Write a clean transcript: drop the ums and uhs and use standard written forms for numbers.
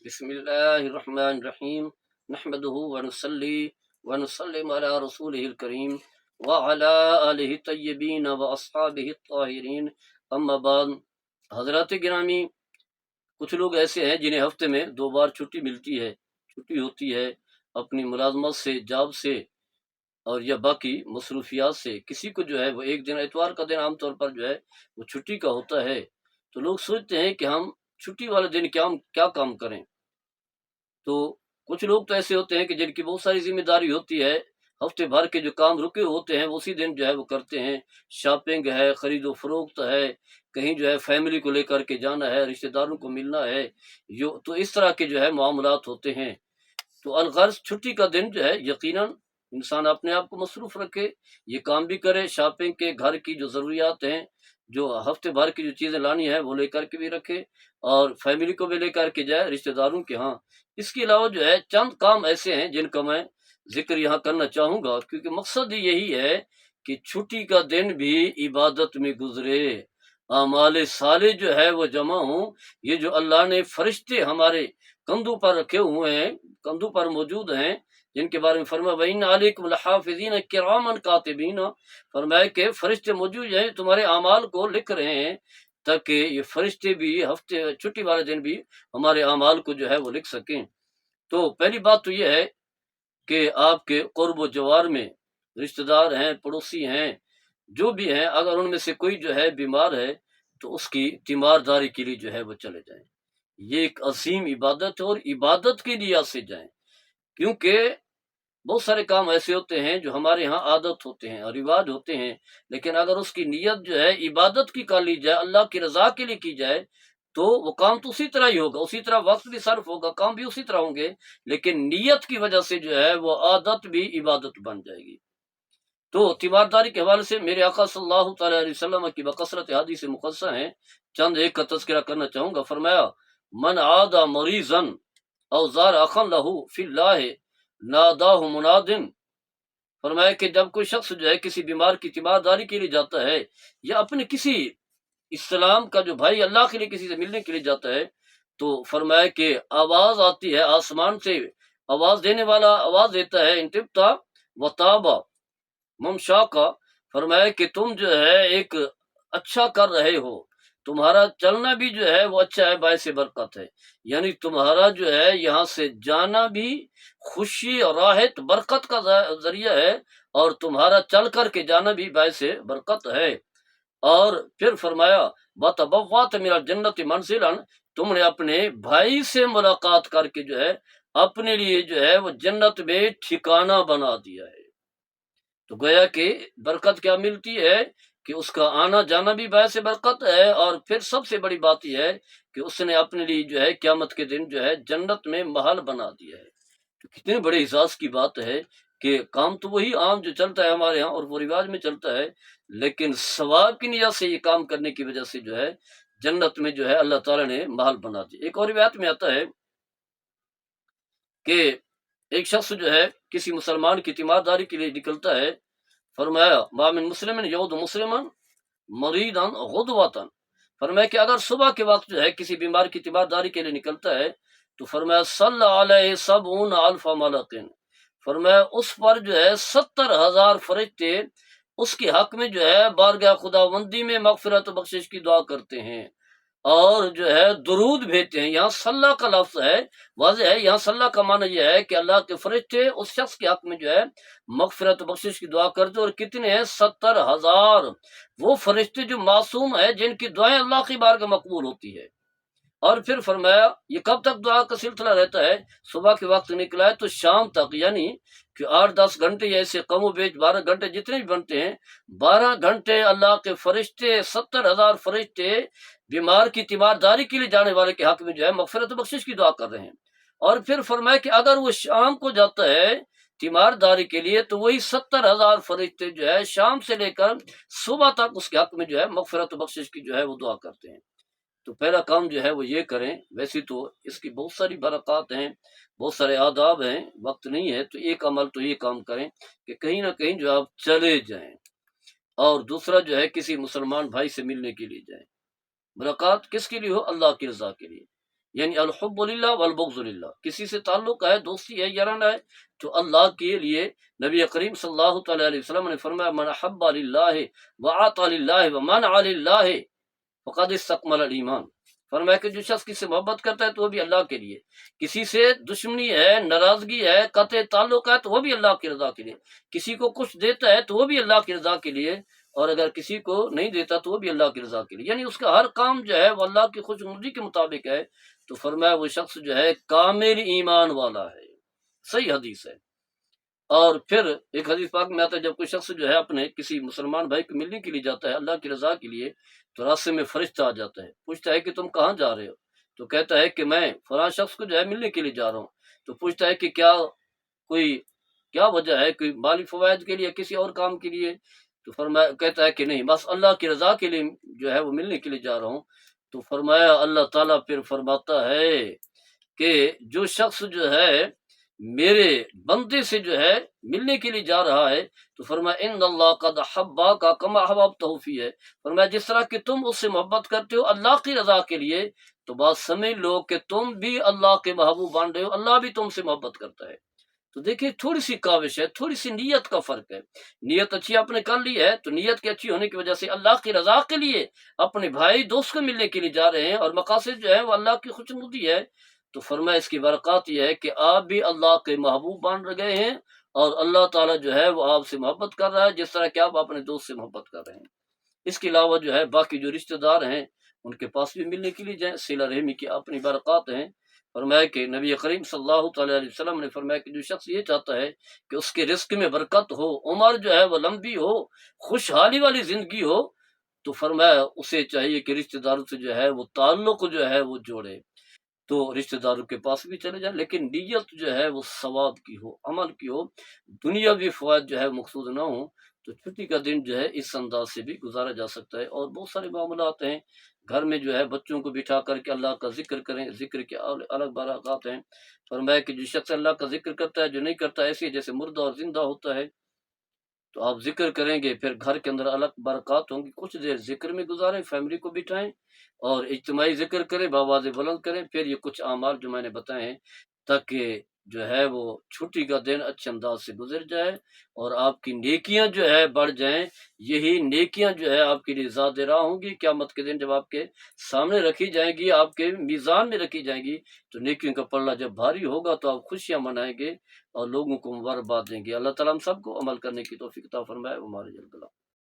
بسم اللہ الرحمن الرحیم نحمدہ ونصلی ونسلم علی رسولہ الکریم وعلی آلہ الطیبین واصحابہ الطاہرین اما بعد۔ حضرات گرامی، کچھ لوگ ایسے ہیں جنہیں ہفتے میں 2 بار چھٹی ملتی ہے، چھٹی ہوتی ہے اپنی ملازمت سے، جاب سے اور یا باقی مصروفیات سے۔ کسی کو جو ہے وہ ایک دن اتوار کا دن عام طور پر جو ہے وہ چھٹی کا ہوتا ہے، تو لوگ سوچتے ہیں کہ ہم چھٹی والے دن کیا کام کریں۔ تو کچھ لوگ تو ایسے ہوتے ہیں کہ جن کی بہت ساری ذمہ داری ہوتی ہے، ہفتے بھر کے جو کام رکے ہوتے ہیں وہ اسی دن جو ہے وہ کرتے ہیں۔ شاپنگ ہے، خرید و فروخت ہے، کہیں جو ہے فیملی کو لے کر کے جانا ہے، رشتہ داروں کو ملنا ہے، تو اس طرح کے جو ہے معاملات ہوتے ہیں۔ تو الغرض چھٹی کا دن جو ہے یقیناً انسان اپنے آپ کو مصروف رکھے، یہ کام بھی کرے، شاپنگ کے، گھر کی جو ضروریات ہیں، جو ہفتے بھر کی جو چیزیں لانی ہے وہ لے کر کے بھی رکھے، اور فیملی کو بھی لے کر کے جائے رشتہ داروں کے ہاں۔ اس کے علاوہ جو ہے چند کام ایسے ہیں جن کا میں ذکر یہاں کرنا چاہوں گا، کیونکہ مقصد یہی ہے کہ چھٹی کا دن بھی عبادت میں گزرے، اعمال صالح جو ہے وہ جمع ہوں۔ یہ جو اللہ نے فرشتے ہمارے کندھوں پر رکھے ہوئے ہیں، کندھوں پر موجود ہیں، جن کے بارے میں فرمایا وَإِنَّ عَلَيْكُمْ لَحَافِظِينَ كِرَامًا كَاتِبِينَ، فرمایا کہ فرشتے موجود ہیں تمہارے اعمال کو لکھ رہے ہیں، تاکہ یہ فرشتے بھی ہفتے چھٹی والے دن بھی ہمارے اعمال کو جو ہے وہ لکھ سکیں۔ تو پہلی بات تو یہ ہے کہ آپ کے قرب و جوار میں رشتہ دار ہیں، پڑوسی ہیں، جو بھی ہیں، اگر ان میں سے کوئی جو ہے بیمار ہے تو اس کی تیمارداری کے لیے جو ہے وہ چلے جائیں۔ یہ ایک عظیم عبادت ہے، اور عبادت کی نیت سے جائیں، کیونکہ بہت سارے کام ایسے ہوتے ہیں جو ہمارے ہاں عادت ہوتے ہیں اور رواج ہوتے ہیں، لیکن اگر اس کی نیت جو ہے عبادت کی کر لی جائے، اللہ کی رضا کے لیے کی جائے، تو وہ کام تو اسی طرح ہی ہوگا، اسی طرح وقت بھی صرف ہوگا، کام بھی اسی طرح ہوں گے، لیکن نیت کی وجہ سے جو ہے وہ عادت بھی عبادت بن جائے گی۔ تو تیمارداری کے حوالے سے میرے آقا صلی اللہ تعالیٰ علیہ وسلم کی بکثرت حدیث مقدسہ ہیں، چند ایک کا تذکرہ کرنا چاہوں گا۔ فرمایا من عاد مریضا او زار اخا لہ فی اللہ ناداہ منادن، فرمایا کہ جب کوئی شخص جو ہے کسی بیمار کی تیمارداری کے لیے جاتا ہے، یا اپنے کسی اسلام کا جو بھائی اللہ کے لیے کسی سے ملنے کے لیے جاتا ہے، تو فرمایا کہ آواز آتی ہے آسمان سے، آواز دینے والا آواز دیتا ہے انتبتا وطابا ممشا کا، فرمایا کہ تم جو ہے ایک اچھا کر رہے ہو، تمہارا چلنا بھی جو ہے وہ اچھا ہے، باعث برکت ہے، یعنی تمہارا جو ہے یہاں سے جانا بھی خوشی اور راحت برکت کا ذریعہ ہے، اور تمہارا چل کر کے جانا بھی باعث برکت ہے۔ اور پھر فرمایا وَتَبَوَّأْتَ مِنَ الْجَنَّةِ مَنْزِلًا، تم نے اپنے بھائی سے ملاقات کر کے جو ہے اپنے لیے جو ہے وہ جنت میں ٹھکانہ بنا دیا ہے۔ تو گویا کہ برکت کیا ملتی ہے کہ اس کا آنا جانا بھی باعث برکت ہے، اور پھر سب سے بڑی بات یہ ہے کہ اس نے اپنے لیے جو ہے قیامت کے دن جو ہے جنت میں محل بنا دیا ہے۔ تو کتنے بڑے اعزاز کی بات ہے کہ کام تو وہی عام جو چلتا ہے ہمارے ہاں اور وہ رواج میں چلتا ہے، لیکن ثواب کی نیت سے یہ کام کرنے کی وجہ سے جو ہے جنت میں جو ہے اللہ تعالیٰ نے محل بنا دیا۔ ایک اور روایت میں آتا ہے کہ ایک شخص جو ہے کسی مسلمان کی تیمارداری کے لیے نکلتا ہے، فرمایا ما من مسلم یعود مسلما مریضا غدوۃ، فرمایا کہ اگر صبح کے وقت جو ہے کسی بیمار کی تیمارداری کے لیے نکلتا ہے، تو فرمایا صلی علیہ 70,000 ملک، فرمایا اس پر جو ہے 70,000 فرشتے اس کے حق میں جو ہے بارگاہ خداوندی میں مغفرت و بخشش کی دعا کرتے ہیں، اور جو ہے درود بھیجتے ہیں۔ یہاں صلی کا لفظ ہے، واضح ہے، یہاں صلی کا معنی یہ ہے کہ اللہ کے فرشتے اس شخص کے حق میں جو ہے مغفرت و بخشش کی دعا کرتے، اور کتنے ہیں؟ 70,000، وہ فرشتے جو معصوم ہیں، جن کی دعائیں اللہ کی بارگاہ مقبول ہوتی ہے۔ اور پھر فرمایا یہ کب تک دعا کا سلسلہ رہتا ہے؟ صبح کے وقت نکلا ہے تو شام تک، یعنی کہ 8-10 گھنٹے، یا ایسے کم و بیش 12 گھنٹے جتنے بھی بنتے ہیں، 12 گھنٹے اللہ کے فرشتے 70,000 فرشتے بیمار کی تیمارداری کے لیے جانے والے کے حق میں جو ہے مغفرت و بخشش کی دعا کر رہے ہیں۔ اور پھر فرمایا کہ اگر وہ شام کو جاتا ہے تیمارداری کے لیے، تو وہی 70,000 فرشتے جو ہے شام سے لے کر صبح تک اس کے حق میں جو ہے مغفرت و بخشش کی جو ہے وہ دعا کرتے ہیں۔ تو پہلا کام جو ہے وہ یہ کریں۔ ویسے تو اس کی بہت ساری برکات ہیں، بہت سارے آداب ہیں، وقت نہیں ہے، تو ایک عمل تو یہ کام کریں کہ کہیں نہ کہیں جو آپ چلے جائیں، اور دوسرا جو ہے کسی مسلمان بھائی سے ملنے کے لیے جائیں۔ ملاقات کس کے لیے ہو؟ اللہ کی رضا کے لیے۔ یعنی الحب للہ والبغض للہ، کسی سے تعلق ہے، دوستی ہے، یارانہ ہے تو اللہ کے لیے۔ نبی کریم صلی اللہ تعالیٰ علیہ وسلم نے فرمایا من حب للہ وعطى للہ ومنع للہ فقد استکمل الایمان۔ فرمایا کہ جو شخص کسی سے محبت کرتا ہے تو وہ بھی اللہ کے لیے، کسی سے دشمنی ہے، ناراضگی ہے، قطع تعلق ہے تو وہ بھی اللہ کی رضا کے لیے، کسی کو کچھ دیتا ہے تو وہ بھی اللہ کی رضا کے لیے، اور اگر کسی کو نہیں دیتا تو وہ بھی اللہ کی رضا کے لیے، یعنی اس کا ہر کام جو ہے وہ اللہ کی خوش مرضی کے مطابق ہے، تو فرمایا وہ شخص جو ہے کامل ایمان والا ہے۔ صحیح حدیث ہے۔ اور پھر ایک حدیث پاک میں آتا ہے جب کوئی شخص جو ہے اپنے کسی مسلمان بھائی کو ملنے کے لیے جاتا ہے اللہ کی رضا کے لیے، تو راستے میں فرشتہ آ جاتا ہے، پوچھتا ہے کہ تم کہاں جا رہے ہو؟ تو کہتا ہے کہ میں فلاں شخص کو جو ہے ملنے کے لیے جا رہا ہوں۔ تو پوچھتا ہے کہ کیا وجہ ہے، کوئی مالی فوائد کے لیے، کسی اور کام کے لیے؟ تو فرمایا، کہتا ہے کہ نہیں، بس اللہ کی رضا کے لیے جو ہے وہ ملنے کے لیے جا رہا ہوں۔ تو فرمایا اللہ تعالیٰ پھر فرماتا ہے کہ جو شخص جو ہے میرے بندے سے جو ہے ملنے کے لیے جا رہا ہے، تو فرمایا ان اللہ قد حباک کما احببتہ فی ہے، فرمایا جس طرح کہ تم اس سے محبت کرتے ہو اللہ کی رضا کے لیے، تو بات سمجھ لو کہ تم بھی اللہ کے محبوب بن رہے ہو، اللہ بھی تم سے محبت کرتا ہے۔ تو دیکھیں تھوڑی سی کاوش ہے، تھوڑی سی نیت کا فرق ہے، نیت اچھی آپ نے کر لی ہے تو نیت کی اچھی ہونے کی وجہ سے اللہ کی رضا کے لیے اپنے بھائی دوست کو ملنے کے لیے جا رہے ہیں، اور مقاصد جو ہے وہ اللہ کی خوشنودی ہے، تو فرمایا اس کی برکات یہ ہے کہ آپ بھی اللہ کے محبوب بن گئے ہیں، اور اللہ تعالیٰ جو ہے وہ آپ سے محبت کر رہا ہے جس طرح کہ آپ اپنے دوست سے محبت کر رہے ہیں۔ اس کے علاوہ جو ہے باقی جو رشتہ دار ہیں ان کے پاس بھی ملنے کے لیے جائیں، صلہ رحمی کی اپنی برکات ہیں۔ فرمایا کہ نبی کریم صلی اللہ تعالیٰ علیہ وسلم نے فرمایا کہ جو شخص یہ چاہتا ہے کہ اس کے رزق میں برکت ہو، عمر جو ہے وہ لمبی ہو، خوشحالی والی زندگی ہو، تو فرمایا اسے چاہیے کہ رشتہ داروں سے جو ہے وہ تعلق جو ہے وہ جوڑے، تو رشتہ داروں کے پاس بھی چلے جائیں، لیکن نیت جو ہے وہ ثواب کی ہو، عمل کی ہو، دنیاوی فوائد جو ہے مقصود نہ ہو، تو چھٹی کا دن جو ہے اس انداز سے بھی گزارا جا سکتا ہے۔ اور بہت سارے معاملات ہیں، گھر میں جو ہے بچوں کو بٹھا کر کے اللہ کا ذکر کریں، ذکر کے الگ برکات ہیں۔ فرمایا کہ جو شخص اللہ کا ذکر کرتا ہے، جو نہیں کرتا ایسے جیسے مردہ اور زندہ ہوتا ہے، تو آپ ذکر کریں گے پھر گھر کے اندر الگ برکات ہوں گی، کچھ دیر ذکر میں گزاریں، فیملی کو بٹھائیں اور اجتماعی ذکر کریں، بآواز بلند کریں، پھر یہ کچھ اعمال جو میں نے بتائے ہیں تاکہ جو ہے وہ چھٹی کا دن اچھے انداز سے گزر جائے اور آپ کی نیکیاں جو ہے بڑھ جائیں۔ یہی نیکیاں جو ہے آپ کے لیے زیادہ راہ ہوں گی، قیامت کے دن جب آپ کے سامنے رکھی جائیں گی، آپ کے میزان میں رکھی جائیں گی، تو نیکیوں کا پلہ جب بھاری ہوگا تو آپ خوشیاں منائیں گے اور لوگوں کو مبارکباد دیں گے۔ اللہ تعالیٰ ہم سب کو عمل کرنے کی توفیق عطا فرمائے۔ ہمارے